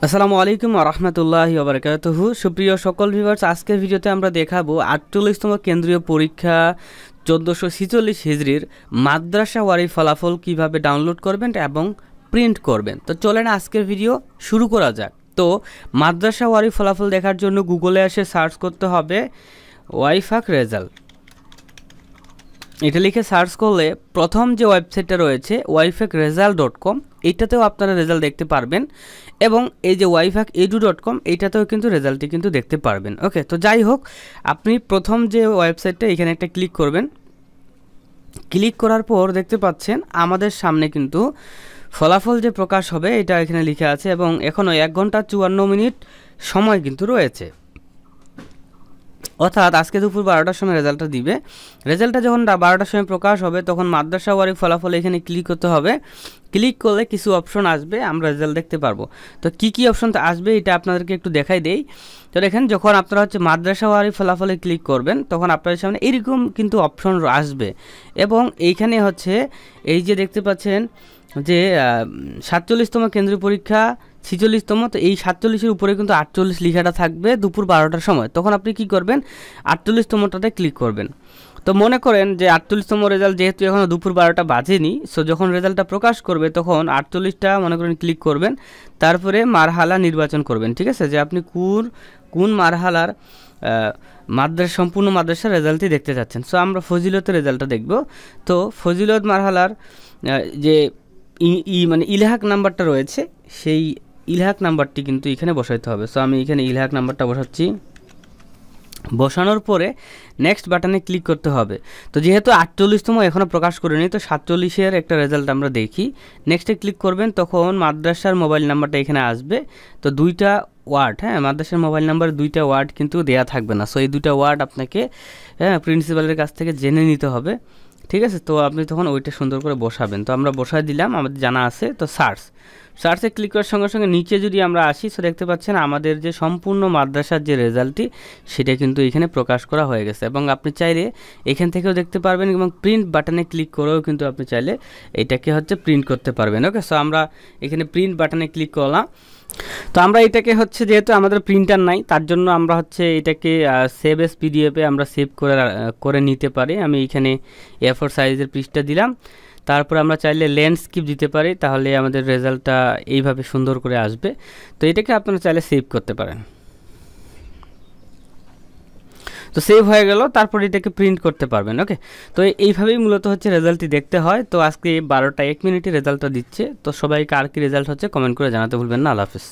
আসসালামু আলাইকুম ওয়া রাহমাতুল্লাহি ওয়া বারাকাতুহু। সুপ্রিয় সকল ভিউয়ার্স, আজকের ভিডিওতে আমরা দেখাবো ৪৮তম কেন্দ্রীয় পরীক্ষা ১৪৪৬ হিজরির মাদ্রাসা ওয়ারি ফলাফল কিভাবে ডাউনলোড করবেন এবং প্রিন্ট করবেন। তো চলেন আজকের ভিডিও শুরু করা যাক। তো মাদ্রাসা ওয়ারি ফলাফল দেখার জন্য গুগলে এসে সার্চ করতে হবে ওয়াইফাক রেজাল্ট। এটা লিখে সার্চ করলে প্রথম যে ওয়েবসাইটটা রয়েছে wifakresult.com, এইটাতেও আপনারা রেজাল্ট দেখতে পারবেন এবং এই যে wifak.edu.com এইটাতেও কিন্তু রেজাল্টটি কিন্তু দেখতে পারবেন। ওকে, তো যাই হোক, আপনি প্রথম যে ওয়েবসাইটটা এখানে একটা ক্লিক করবেন। ক্লিক করার পর দেখতে পাচ্ছেন আমাদের সামনে কিন্তু ফলাফল যে প্রকাশ হবে এটা এখানে লেখা আছে এবং এখনও 1 ঘন্টা 54 মিনিট সময় কিন্তু রয়েছে। অর্থাৎ আজকে দুপুর 12টার সময় রেজাল্টটা দিবে। রেজাল্টটা যখন 12টার সময় প্রকাশ হবে তখন মাদ্রাসা ওয়ারি ফলাফল এখানে ক্লিক করতে হবে। ক্লিক করলে কিছু অপশন আসবে, আমরা রেজাল্ট দেখতে পারবো। তো কি কি অপশন আসবে এটা আপনাদেরকে একটু দেখাই দেই। তো দেখেন, যখন আপনারা মাদ্রাসা ওয়ারি ফলাফলে ক্লিক করবেন তখন আপনাদের সামনে এরকম কিন্তু অপশন আসবে এবং এইখানে এই যে দেখতে পাচ্ছেন যে ৪৭তম কেন্দ্রীয় পরীক্ষা ৪৬তম, তো এই ৪৭-এর উপরে কিন্তু ৪৮ লেখাটা থাকবে দুপুর 12টার সময়। তখন আপনি কি করবেন, ৪৮তমটাতে ক্লিক করবেন। তো মনে করেন যে ৪৮তম রেজাল্ট যেহেতু এখনও দুপুর 12টা বাজেনি, সো যখন রেজাল্টটা প্রকাশ করবে তখন ৪৮টা মনে করেন ক্লিক করবেন, তারপরে মারহালা নির্বাচন করবেন। ঠিক আছে, যে আপনি কোন মারহালার সম্পূর্ণ মাদ্রাসার রেজাল্টই দেখতে চাচ্ছেন। সো আমরা ফজিলতের রেজাল্টটা দেখব। তো ফজিলত মারহালার যে মানে ইলহাক নাম্বারটা রয়েছে সেই ইলহাক নাম্বারটি কিন্তু এখানে বসাইতে হবে। সো আমি এখানে ইলহাক নাম্বারটা বসাচ্ছি। বসানোর পরে নেক্সট বাটনে ক্লিক করতে হবে। তো যেহেতু ৪৮তম এখনও প্রকাশ করেনি, তো ৪৭-এর একটা রেজাল্ট আমরা দেখি। নেক্সটে ক্লিক করবেন, তখন মাদ্রাসার মোবাইল নাম্বারটা এখানে আসবে। তো 2টা ওয়ার্ড, মাদ্রাসার মোবাইল নাম্বার 2টা ওয়ার্ড কিন্তু দেয়া থাকবে না। সো এই 2টা ওয়ার্ড আপনাকে প্রিন্সিপালের কাছ থেকে জেনে নিতে হবে। ঠিক আছে, তো আপনি তখন ওইটা সুন্দর করে বসাবেন। তো আমরা বসাই দিলাম, আমাদের জানা আছে। তো সার্চে ক্লিক করার সঙ্গে সঙ্গে নিচে যদি আমরা আসি, তো দেখতে পাচ্ছেন আমাদের যে সম্পূর্ণ মাদ্রাসার যে রেজাল্টটি সেটা কিন্তু এখানে প্রকাশ করা হয়ে গেছে এবং আপনি চাইলে এখান থেকেও দেখতে পারবেন এবং প্রিন্ট বাটনে ক্লিক করেও কিন্তু আপনি চাইলে এটাকে প্রিন্ট করতে পারবেন। ওকে, সো আমরা এখানে প্রিন্ট বাটনে ক্লিক করলাম। তো আমরা এটাকে যেহেতু আমাদের প্রিন্টার নাই, তার জন্য আমরা এটাকে সেভ এস পিডিএফে আমরা সেভ করে নিতে পারি। আমি এখানে A4 সাইজের পৃষ্ঠা দিলাম, তারপর আমরা চাইলে ল্যান্ডস্কেপ দিতে পারি, তাহলে আমাদের রেজাল্টটা এইভাবে সুন্দর করে আসবে। তো এটাকে আপনারা চাইলে সেভ করতে পারেন। তো সেভ হয়ে গেল, তারপর এটাকে প্রিন্ট করতে পারবেন। ওকে, তো এইভাবেই মূলত রেজাল্টটি দেখতে হয়। তো আজকে 12টা 1 মিনিটে রেজাল্টটা দিচ্ছে। তো সবাই কার কি রেজাল্ট কমেন্ট করে জানাতে ভুলবেন না। আল্লাহ হাফেজ।